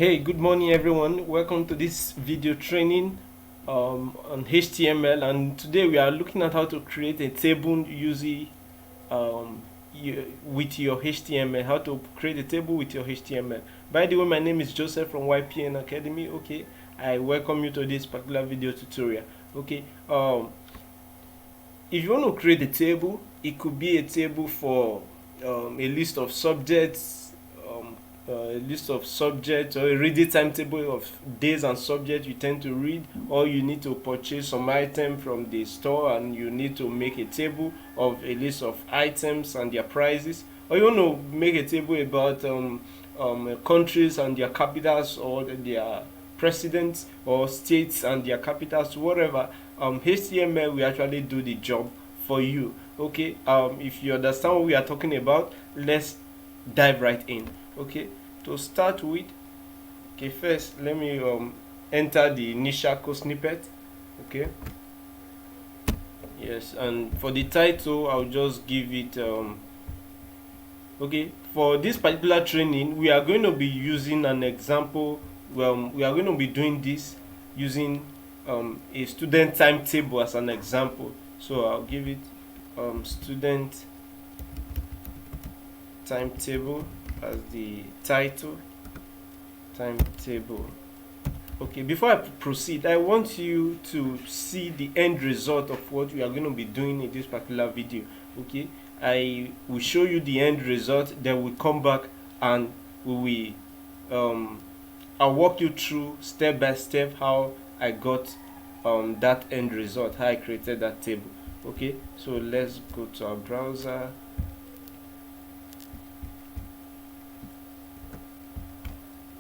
Hey, good morning everyone. Welcome to this video training on HTML, and today we are looking at how to create a table using with your HTML. How to create a table with your HTML. By the way, my name is Joseph from YPN Academy. Okay, I welcome you to this particular video tutorial. Okay, if you want to create a table, it could be a table for a list of subjects, a list of subjects, or a reading timetable of days and subjects you tend to read, or you need to purchase some item from the store and you need to make a table of a list of items and their prices, or you want to make a table about countries and their capitals, or their presidents, or states and their capitals, whatever. HTML will actually do the job for you. Okay, if you understand what we are talking about, let's dive right in. Okay, to start with, okay, first let me enter the initial code snippet. Okay, yes, and for the title I'll just give it okay, for this particular training we are going to be using an example. We are going to be doing this using a student timetable as an example. So I'll give it student timetable as the title. Timetable. Okay, before I proceed, I want you to see the end result of what we are going to be doing in this particular video. Okay, I will show you the end result, then we'll come back and we will I'll walk you through step by step how I got that end result, how I created that table. Okay, so let's go to our browser.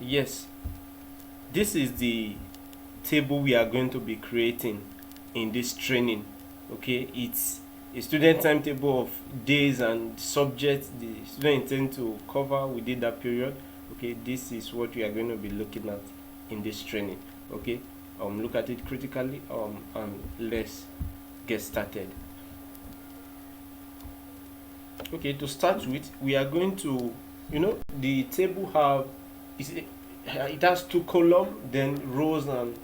Yes, this is the table we are going to be creating in this training. Okay, it's a student timetable of days and subjects the student intend to cover within that period. Okay, this is what we are going to be looking at in this training. Okay, look at it critically and let's get started. Okay, to start with, we are going to, the table it has 2 columns, then rows, and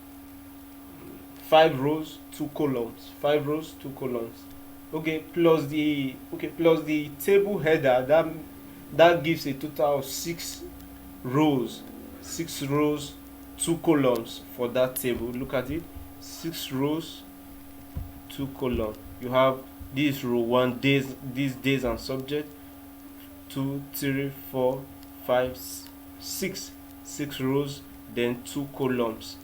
5 rows, 2 columns, 5 rows, 2 columns. Okay, plus the table header, that gives a total of 6 rows, 2 columns for that table. Look at it, 6 rows, 2 columns. You have this row 1, these days and subject, 2, 3, 4, 5, 6 rows, then 2 columns,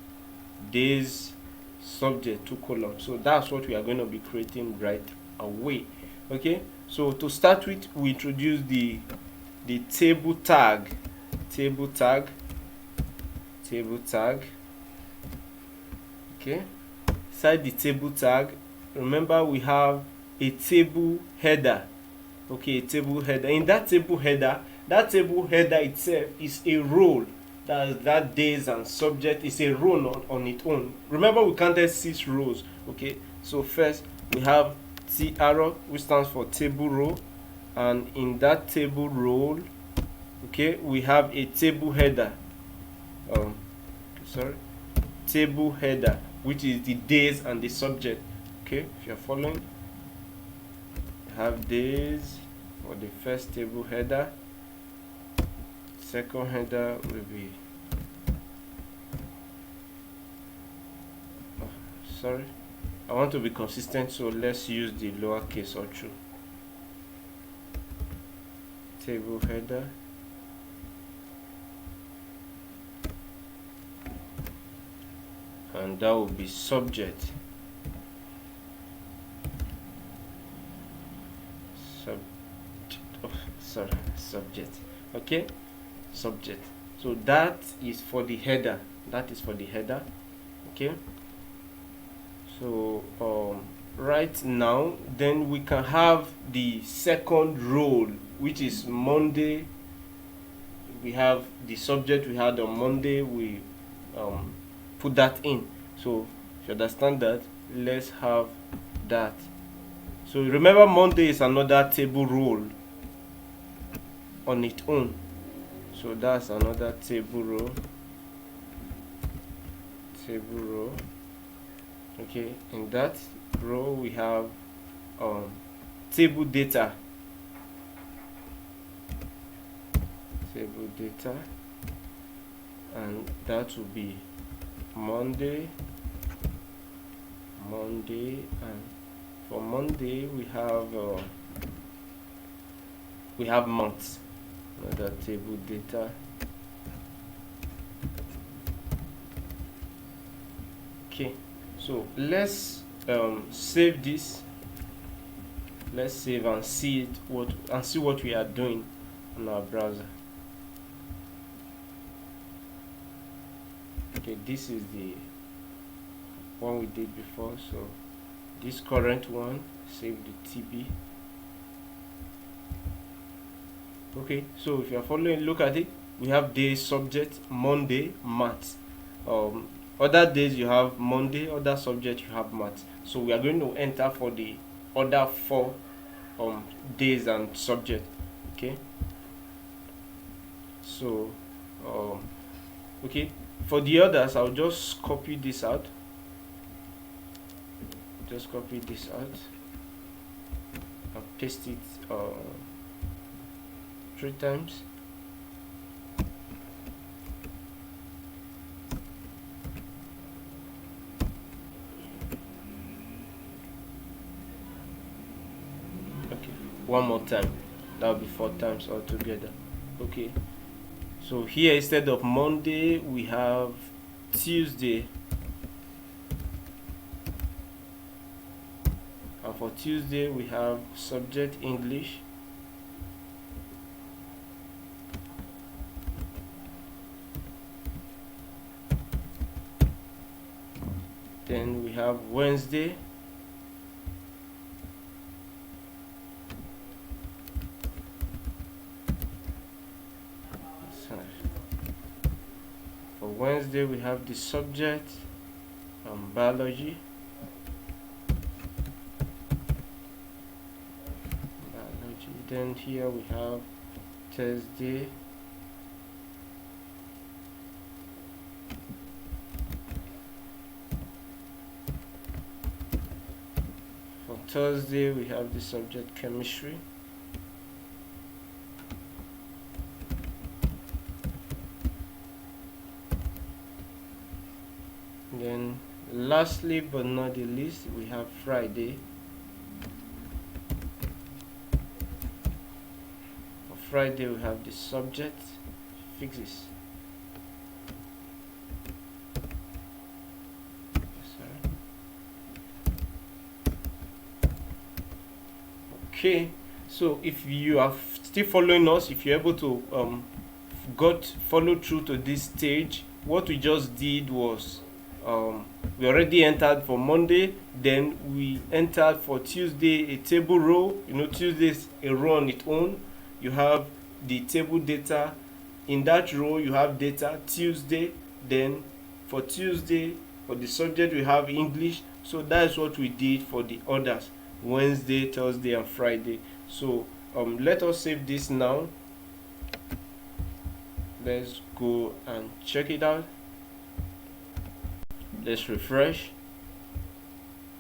days, subject, 2 columns. So that's what we are going to be creating right away. Okay, so to start with, we introduce the table tag. Okay, inside the table tag, remember we have a table header. Okay, a table header. In that table header itself is a role. That days and subject is a row on its own. Remember, we counted 6 rows. Okay, so first we have T arrow, which stands for table row, and in that table row, okay, we have a table header. Table header, which is the days and the subject. Okay, if you're following, have days for the first table header. Second header will be I want to be consistent, so let's use the lowercase or true. Table header, and that will be subject. Subject. Okay, subject. So that is for the header. Okay, so right now, then we can have the second row, which is Monday. We have the subject we had on Monday. We put that in. So if you understand that, let's have that. So remember, Monday is another table row on its own. So that's another table row. table row. Okay, in that row we have table data. Table data, and that will be Monday, and for Monday we have months. Another table data. Okay, so let's save this. Let's save and see what we are doing on our browser. Okay, this is the one we did before, so this current one, save the TB. Okay, so if you are following, look at it. We have day, subject, Monday, maths. Other days you have Monday, other subject you have maths. So we are going to enter for the other 4 days and subject. Okay, so okay, for the others I'll just copy this out. I'll paste it 3 times. Okay, one more time. That will be 4 times altogether. Okay, so here instead of Monday we have Tuesday, and for Tuesday we have subject English. Then we have Wednesday, for Wednesday we have the subject biology. Then here we have Thursday, for Thursday we have the subject chemistry. Then lastly but not the least, we have Friday. For Friday we have the subject physics. Okay, so if you are still following us, if you're able to follow through to this stage, what we just did was we already entered for Monday, then we entered for Tuesday a table row. You know, Tuesday is a row on its own. You have the table data. In that row you have data Tuesday. Then for Tuesday, for the subject we have English. So that's what we did for the others, Wednesday, Thursday and Friday. So let us save this now. Let's go and check it out. Let's refresh.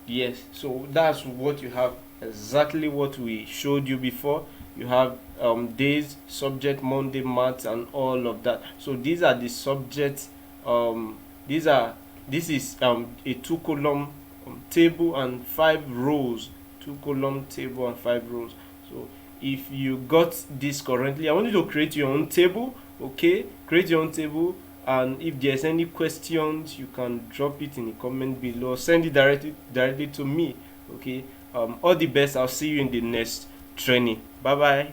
Yes, so that's what you have, exactly what we showed you before. You have days, subject, Monday, maths and all of that. So these are the subjects. This is a 2-column table and 5 rows. 2-column table and 5 rows. So if you got this currently, I want you to create your own table. Okay, create your own table, and if there's any questions you can drop it in the comment below, send it directly to me. Okay, all the best. I'll see you in the next training. Bye bye.